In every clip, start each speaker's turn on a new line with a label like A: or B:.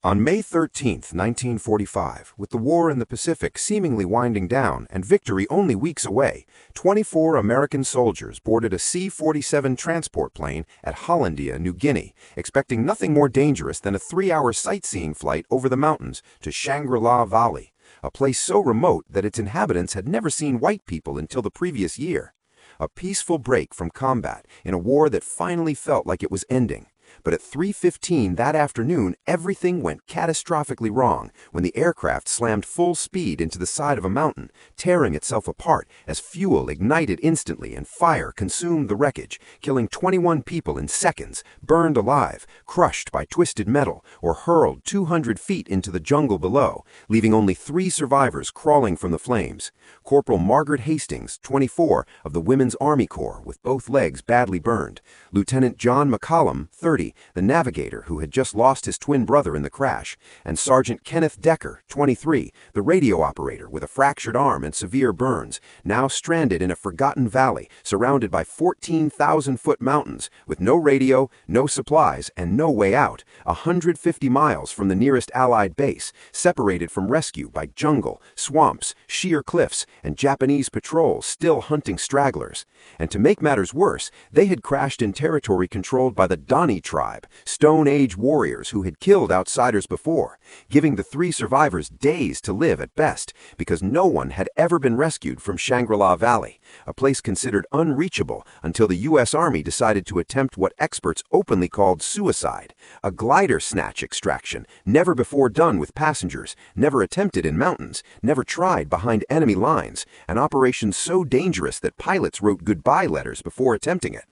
A: On May 13, 1945, with the war in the Pacific seemingly winding down and victory only weeks away, 24 American soldiers boarded a C-47 transport plane at Hollandia, New Guinea, expecting nothing more dangerous than a 3-hour sightseeing flight over the mountains to Shangri-La Valley, a place so remote that its inhabitants had never seen white people until the previous year. A peaceful break from combat in a war that finally felt like it was ending. But at 3:15 that afternoon, everything went catastrophically wrong when the aircraft slammed full speed into the side of a mountain, tearing itself apart as fuel ignited instantly and fire consumed the wreckage, killing 21 people in seconds, burned alive, crushed by twisted metal, or hurled 200 feet into the jungle below, leaving only 3 survivors crawling from the flames. Corporal Margaret Hastings, 24, of the Women's Army Corps, with both legs badly burned, Lieutenant John McCollum, 30, the navigator who had just lost his twin brother in the crash, and Sergeant Kenneth Decker, 23, the radio operator with a fractured arm and severe burns, now stranded in a forgotten valley surrounded by 14,000-foot mountains with no radio, no supplies, and no way out, 150 miles from the nearest Allied base, separated from rescue by jungle, swamps, sheer cliffs, and Japanese patrols still hunting stragglers. And to make matters worse, they had crashed in territory controlled by the Donnie tribe, Stone Age warriors who had killed outsiders before, giving the 3 survivors days to live at best, because no one had ever been rescued from Shangri-La Valley, a place considered unreachable until the U.S. Army decided to attempt what experts openly called suicide, a glider snatch extraction never before done with passengers, never attempted in mountains, never tried behind enemy lines, an operation so dangerous that pilots wrote goodbye letters before attempting it.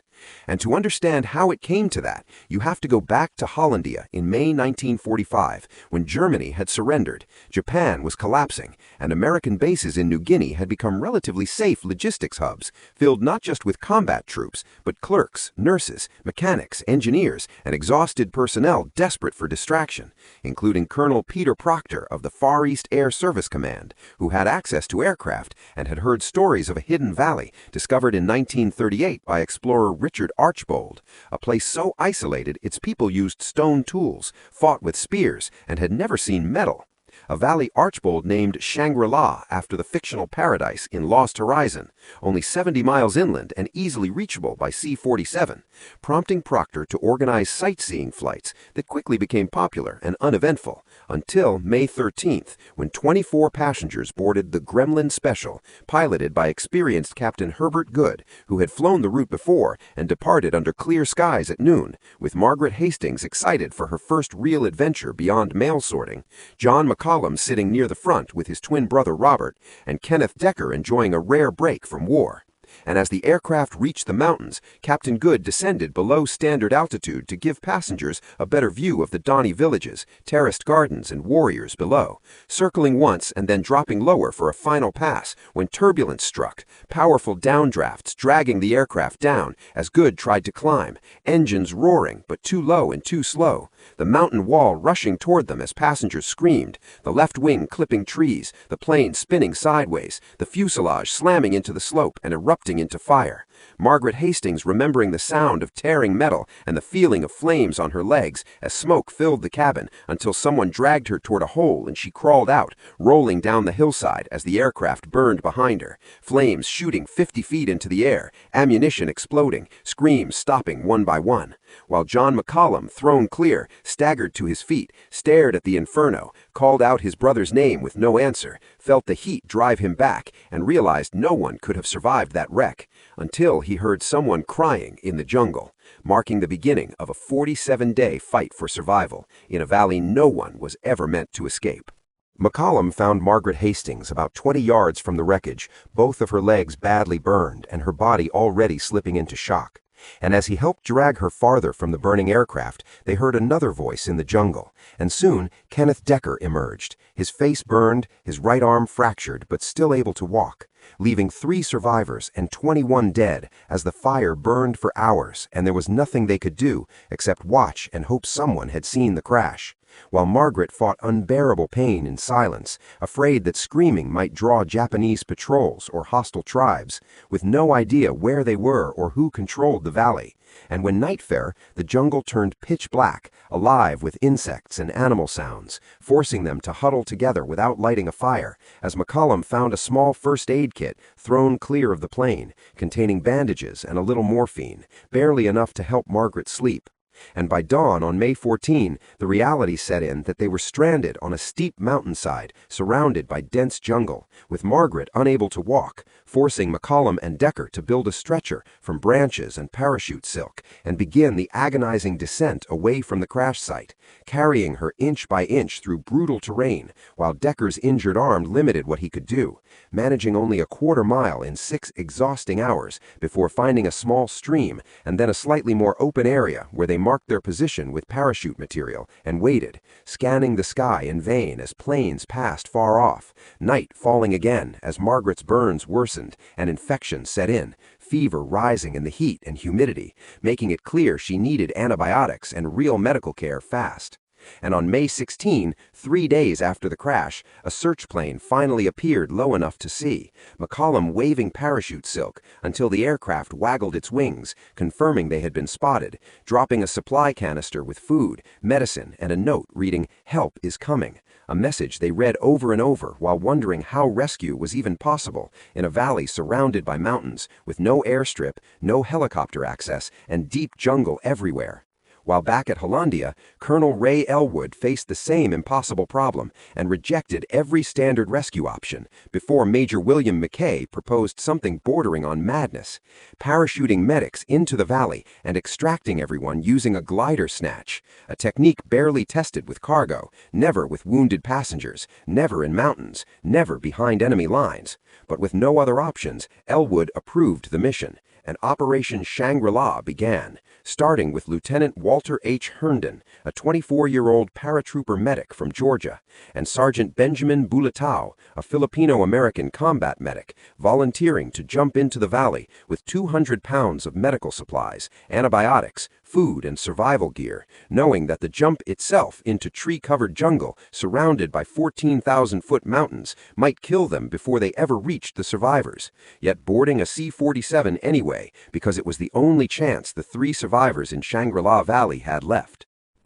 A: And to understand how it came to that, you have to go back to Hollandia in May 1945, when Germany had surrendered, Japan was collapsing, and American bases in New Guinea had become relatively safe logistics hubs, filled not just with combat troops, but clerks, nurses, mechanics, engineers, and exhausted personnel desperate for distraction, including Colonel Peter Proctor of the Far East Air Service Command, who had access to aircraft and had heard stories of a hidden valley discovered in 1938 by explorer Richard Archbold, a place so isolated its people used stone tools, fought with spears, and had never seen metal. A valley Archbold named Shangri-La after the fictional paradise in Lost Horizon, only 70 miles inland and easily reachable by C-47, prompting Proctor to organize sightseeing flights that quickly became popular and uneventful, until May 13th, when 24 passengers boarded the Gremlin Special, piloted by experienced Captain Herbert Good, who had flown the route before and departed under clear skies at noon, with Margaret Hastings excited for her first real adventure beyond mail sorting, John McCollum sitting near the front with his twin brother Robert, and Kenneth Decker enjoying a rare break from war. And as the aircraft reached the mountains, Captain Good descended below standard altitude to give passengers a better view of the Donnie villages, terraced gardens, and warriors below, circling once and then dropping lower for a final pass when turbulence struck, powerful downdrafts dragging the aircraft down as Good tried to climb, engines roaring but too low and too slow, the mountain wall rushing toward them as passengers screamed, the left wing clipping trees, the plane spinning sideways, the fuselage slamming into the slope and erupting into fire. Margaret Hastings remembering the sound of tearing metal and the feeling of flames on her legs as smoke filled the cabin until someone dragged her toward a hole and she crawled out, rolling down the hillside as the aircraft burned behind her, flames shooting 50 feet into the air, ammunition exploding, screams stopping one by one, while John McCollum, thrown clear, staggered to his feet, stared at the inferno, called out his brother's name with no answer, felt the heat drive him back, and realized no one could have survived that wreck, until he heard someone crying in the jungle, marking the beginning of a 47-day fight for survival in a valley no one was ever meant to escape. McCollum found Margaret Hastings about 20 yards from the wreckage, both of her legs badly burned and her body already slipping into shock. And as he helped drag her farther from the burning aircraft, they heard another voice in the jungle, and soon Kenneth Decker emerged, his face burned, his right arm fractured but still able to walk, leaving 3 survivors and 21 dead as the fire burned for hours and there was nothing they could do except watch and hope someone had seen the crash. while Margaret fought unbearable pain in silence, afraid that screaming might draw Japanese patrols or hostile tribes, with no idea where they were or who controlled the valley. And when night fell, the jungle turned pitch black, alive with insects and animal sounds, forcing them to huddle together without lighting a fire, as McCollum found a small first aid kit thrown clear of the plane, containing bandages and a little morphine, barely enough to help Margaret sleep. And by dawn on May 14, the reality set in that they were stranded on a steep mountainside, surrounded by dense jungle, with Margaret unable to walk, forcing McCollum and Decker to build a stretcher from branches and parachute silk and begin the agonizing descent away from the crash site, carrying her inch by inch through brutal terrain, while Decker's injured arm limited what he could do, managing only a quarter-mile in 6 exhausting hours before finding a small stream and then a slightly more open area where they marked their position with parachute material and waited, scanning the sky in vain as planes passed far off, night falling again as Margaret's burns worsened and infection set in, fever rising in the heat and humidity, making it clear she needed antibiotics and real medical care fast. And on May 16, 3 days after the crash, a search plane finally appeared low enough to see, McCollum waving parachute silk until the aircraft waggled its wings, confirming they had been spotted, dropping a supply canister with food, medicine, and a note reading, "Help is coming," a message they read over and over while wondering how rescue was even possible in a valley surrounded by mountains, with no airstrip, no helicopter access, and deep jungle everywhere. While back at Hollandia, Colonel Ray Elwood faced the same impossible problem and rejected every standard rescue option before Major William McKay proposed something bordering on madness, parachuting medics into the valley and extracting everyone using a glider snatch, a technique barely tested with cargo, never with wounded passengers, never in mountains, never behind enemy lines. But with no other options, Elwood approved the mission, and Operation Shangri-La began, starting with Lieutenant Walter H. Herndon, a 24-year-old paratrooper medic from Georgia, and Sergeant Benjamin Bulatao, a Filipino-American combat medic, volunteering to jump into the valley with 200 pounds of medical supplies, antibiotics, food, and survival gear, knowing that the jump itself into tree-covered jungle surrounded by 14,000-foot mountains might kill them before they ever reached the survivors, yet boarding a C-47 anyway because it was the only chance the 3 survivors in Shangri-La Valley had left.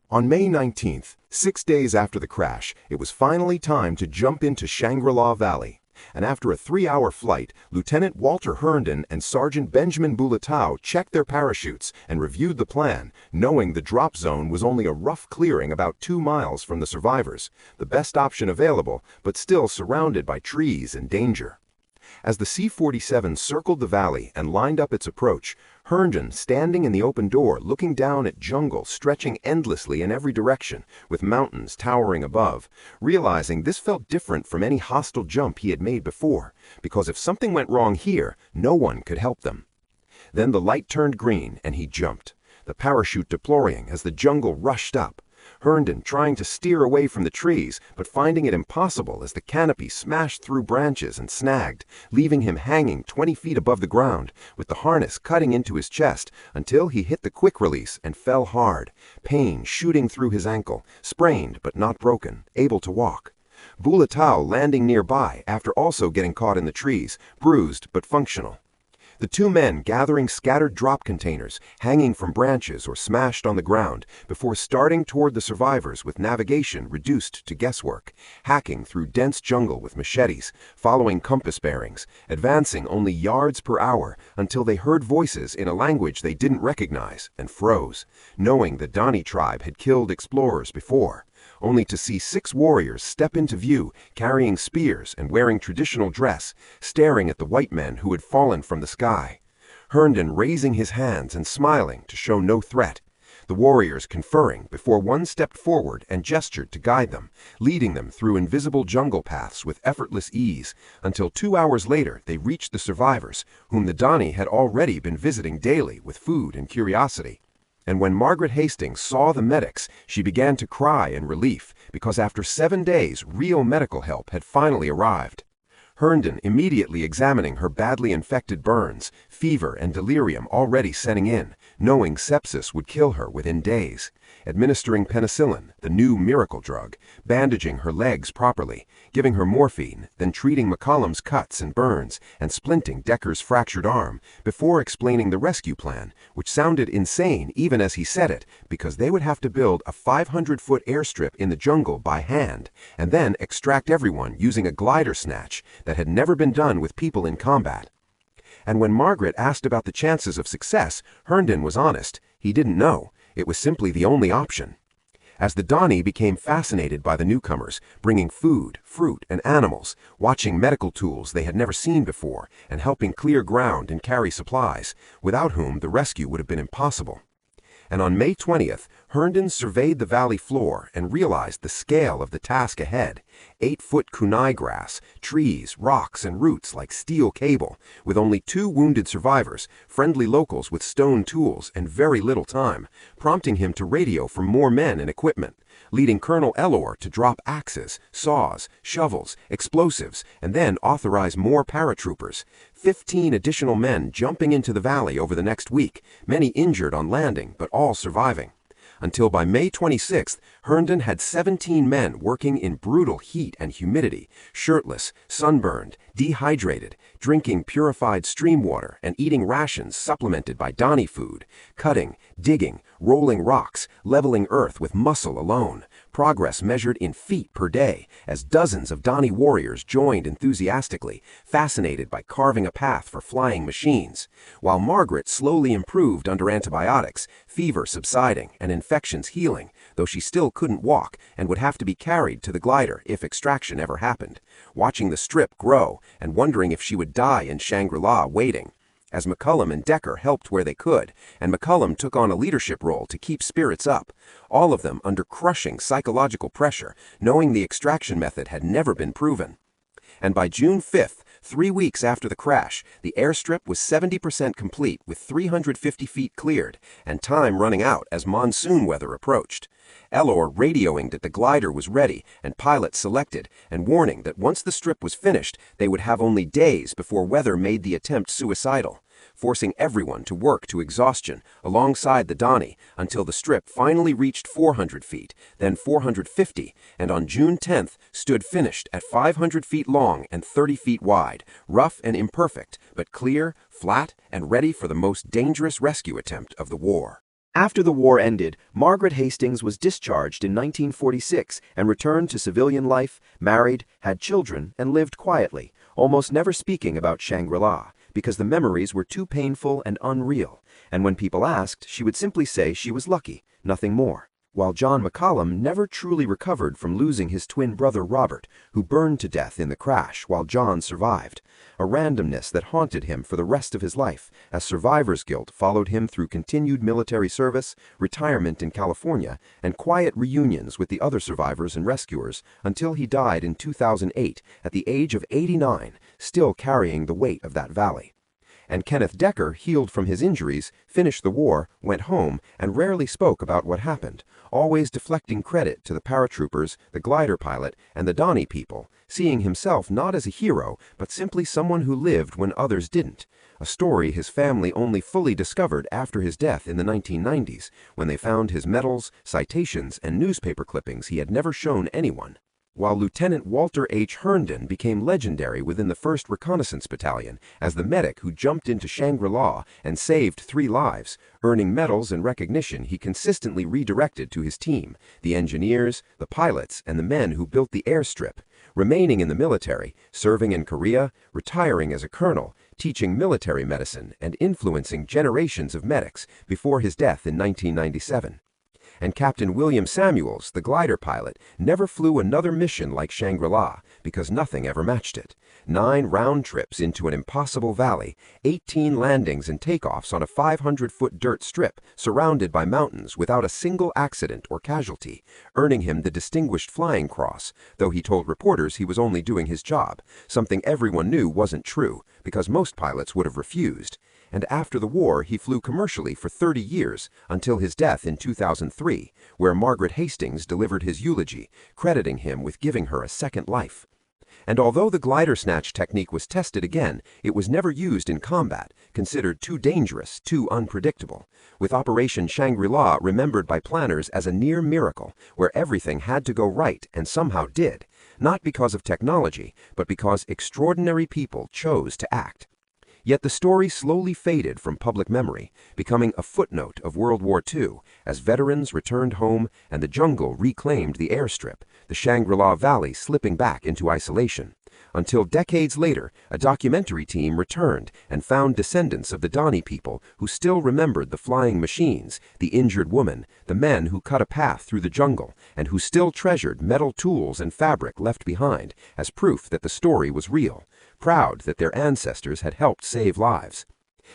B: On May 19th, 6 days after the crash, it was finally time to jump into Shangri-La Valley. And after a 3-hour flight, Lieutenant Walter Herndon and Sergeant Benjamin Bulatao checked their parachutes and reviewed the plan, knowing the drop zone was only a rough clearing about 2 miles from the survivors, the best option available, but still surrounded by trees and danger. As the C-47 circled the valley and lined up its approach, Herndon, standing in the open door, looking down at jungle stretching endlessly in every direction, with mountains towering above, realizing this felt different from any hostile jump he had made before, because if something went wrong here, no one could help them. Then the light turned green and he jumped, the parachute deploying as the jungle rushed up. Herndon trying to steer away from the trees, but finding it impossible as the canopy smashed through branches and snagged, leaving him hanging 20 feet above the ground, with the harness cutting into his chest until he hit the quick release and fell hard, pain shooting through his ankle, sprained but not broken, able to walk. Bulatao landing nearby after also getting caught in the trees, bruised but functional. The 2 men gathering scattered drop containers, hanging from branches or smashed on the ground, before starting toward the survivors with navigation reduced to guesswork, hacking through dense jungle with machetes, following compass bearings, advancing only yards per hour until they heard voices in a language they didn't recognize and froze, knowing the Dani tribe had killed explorers before, only to see 6 warriors step into view, carrying spears and wearing traditional dress, staring at the white men who had fallen from the sky. Herndon raising his hands and smiling to show no threat, the warriors conferring before one stepped forward and gestured to guide them, leading them through invisible jungle paths with effortless ease, until 2 hours later they reached the survivors, whom the Dani had already been visiting daily with food and curiosity. And when Margaret Hastings saw the medics, she began to cry in relief, because after 7 days, real medical help had finally arrived. Herndon immediately examining her badly infected burns, fever and delirium already setting in, knowing sepsis would kill her within days, administering penicillin, the new miracle drug, bandaging her legs properly, giving her morphine, then treating McCollum's cuts and burns, and splinting Decker's fractured arm, before explaining the rescue plan, which sounded insane even as he said it, because they would have to build a 500-foot airstrip in the jungle by hand, and then extract everyone using a glider snatch that had never been done with people in combat. And when Margaret asked about the chances of success, Herndon was honest. He didn't know. It was simply the only option. As the Donnie became fascinated by the newcomers, bringing food, fruit, and animals, watching medical tools they had never seen before, and helping clear ground and carry supplies, without whom the rescue would have been impossible. And on May 20th, Herndon surveyed the valley floor and realized the scale of the task ahead. 8-foot kunai grass, trees, rocks, and roots like steel cable, with only 2 wounded survivors, friendly locals with stone tools, and very little time, prompting him to radio for more men and equipment, leading Colonel Elor to drop axes, saws, shovels, explosives, and then authorize more paratroopers. 15 additional men jumping into the valley over the next week, many injured on landing, but all surviving. Until by May 26th, Herndon had 17 men working in brutal heat and humidity, shirtless, sunburned, dehydrated, drinking purified stream water and eating rations supplemented by Donnie food, cutting, digging, rolling rocks, leveling earth with muscle alone. Progress measured in feet per day, as dozens of Donnie warriors joined enthusiastically, fascinated by carving a path for flying machines, while Margaret slowly improved under antibiotics, fever subsiding and infections healing, though she still couldn't walk and would have to be carried to the glider if extraction ever happened, watching the strip grow and wondering if she would die in Shangri-La waiting, as McCollum and Decker helped where they could, and McCollum took on a leadership role to keep spirits up, all of them under crushing psychological pressure, knowing the extraction method had never been proven. And by June 5th, 3 weeks after the crash, the airstrip was 70% complete with 350 feet cleared, and time running out as monsoon weather approached. Elor radioing that the glider was ready and pilots selected, and warning that once the strip was finished, they would have only days before weather made the attempt suicidal, forcing everyone to work to exhaustion alongside the Donnie until the strip finally reached 400 feet, then 450, and on June 10th stood finished at 500 feet long and 30 feet wide, rough and imperfect, but clear, flat, and ready for the most dangerous rescue attempt of the war.
A: After the war ended, Margaret Hastings was discharged in 1946 and returned to civilian life, married, had children, and lived quietly, almost never speaking about Shangri-La, because the memories were too painful and unreal, and when people asked, she would simply say she was lucky, nothing more. While John McCollum never truly recovered from losing his twin brother Robert, who burned to death in the crash while John survived, a randomness that haunted him for the rest of his life, as survivor's guilt followed him through continued military service, retirement in California, and quiet reunions with the other survivors and rescuers until he died in 2008 at the age of 89, still carrying the weight of that valley. And Kenneth Decker, healed from his injuries, finished the war, went home, and rarely spoke about what happened, always deflecting credit to the paratroopers, the glider pilot, and the Donnie people, seeing himself not as a hero, but simply someone who lived when others didn't, a story his family only fully discovered after his death in the 1990s, when they found his medals, citations, and newspaper clippings he had never shown anyone. While Lieutenant Walter H. Herndon became legendary within the 1st Reconnaissance Battalion as the medic who jumped into Shangri-La and saved 3 lives, earning medals and recognition he consistently redirected to his team, the engineers, the pilots, and the men who built the airstrip, remaining in the military, serving in Korea, retiring as a colonel, teaching military medicine, and influencing generations of medics before his death in 1997. And Captain William Samuels, the glider pilot, never flew another mission like Shangri-La because nothing ever matched it. 9 round trips into an impossible valley, 18 landings and takeoffs on a 500-foot dirt strip surrounded by mountains without a single accident or casualty, earning him the Distinguished Flying Cross, though he told reporters he was only doing his job, something everyone knew wasn't true because most pilots would have refused. And after the war he flew commercially for 30 years until his death in 2003, where Margaret Hastings delivered his eulogy, crediting him with giving her a second life.
B: And although the glider snatch technique was tested again, it was never used in combat, considered too dangerous, too unpredictable, with Operation Shangri-La remembered by planners as a near miracle where everything had to go right and somehow did, not because of technology, but because extraordinary people chose to act. Yet the story slowly faded from public memory, becoming a footnote of World War II as veterans returned home and the jungle reclaimed the airstrip, the Shangri-La Valley slipping back into isolation. Until decades later, a documentary team returned and found descendants of the Dani people who still remembered the flying machines, the injured woman, the men who cut a path through the jungle, and who still treasured metal tools and fabric left behind as proof that the story was real, proud that their ancestors had helped save lives.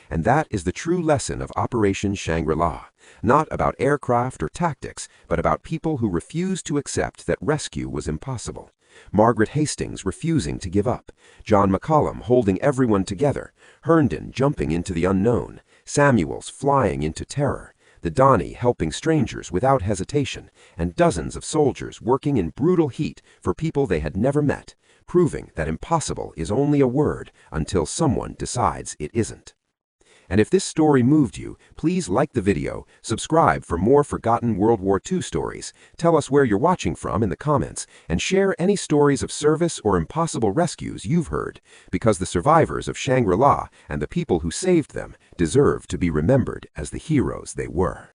B: And that is the true lesson of Operation Shangri-La, not about aircraft or tactics, but about people who refused to accept that rescue was impossible. Margaret Hastings refusing to give up, John McCollum holding everyone together, Herndon jumping into the unknown, Samuels flying into terror, the Dani helping strangers without hesitation, and dozens of soldiers working in brutal heat for people they had never met, proving that impossible is only a word until someone decides it isn't. And if this story moved you, please like the video, subscribe for more forgotten World War II stories, tell us where you're watching from in the comments, and share any stories of service or impossible rescues you've heard, because the survivors of Shangri-La and the people who saved them deserve to be remembered as the heroes they were.